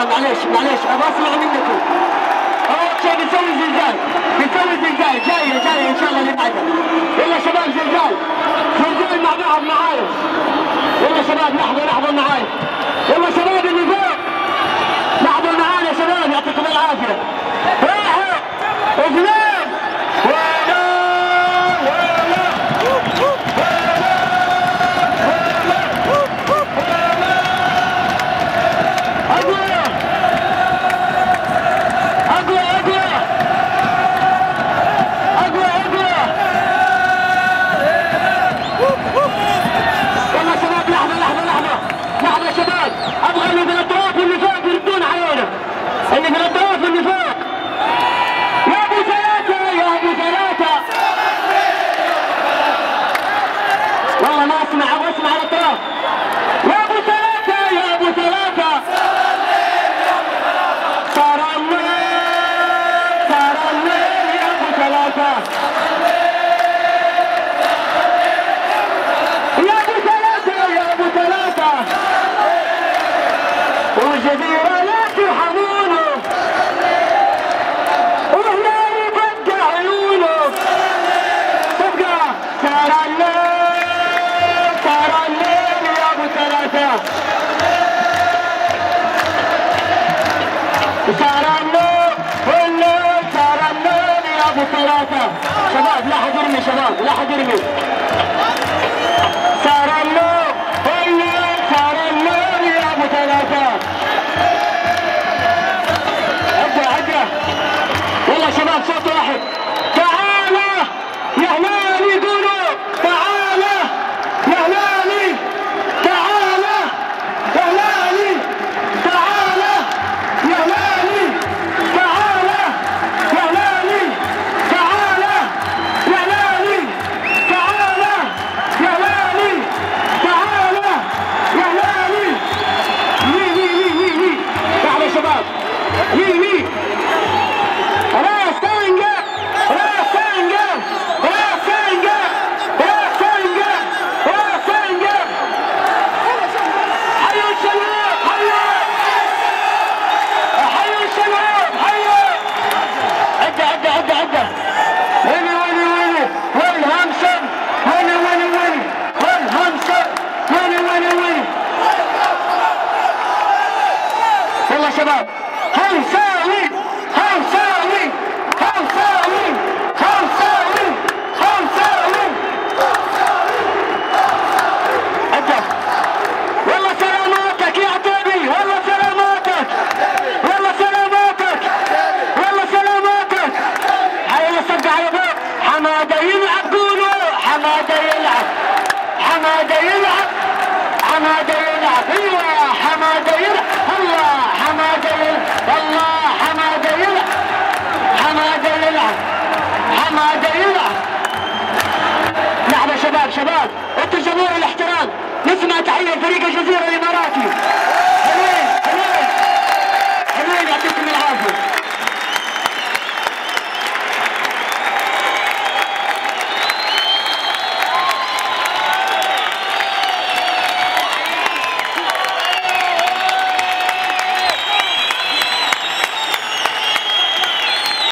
شباب معليش ابغى اسمع منكم. اوكي بنسوي زلزال جايه ان شاء الله اللي بعدها. يلا شباب زلزال مع بعض معايا. يلا شباب لحظه معايا. يلا شباب اللي فوق لحظه معانا يا شباب يعطيكم العافيه. واحد اثنين والجزيرة لا ترحمونه وهنا يبقى عيونه تبقى سار الليل يا ابو ثلاثة سار الليل يا ابو ثلاثة. شباب لا حد يرمي سار الليل يا ابو ثلاثة. والله شباب صوت واحد. تعالى يا هلالي قولوا تعالى يا هلالي تعالى يا هلالي تعالى يا هلالي تعالى يا هلالي تعالى يا هلالي تعالى يا هلالي تعالى يا هلالي. وي تعالوا شباب وي شباب هنساوي أجل. والله سلاماتك يا عتيبي والله سلاماتك هاي الصفقة على فوق. حمادة يلعب قولوا حمادة يلعب ايوه حمادة يلعب الله حمادة يلعب. لحظة شباب انتوا جمهور الاحترام نسمع تحية فريق الجزيرة الاماراتي. حلوين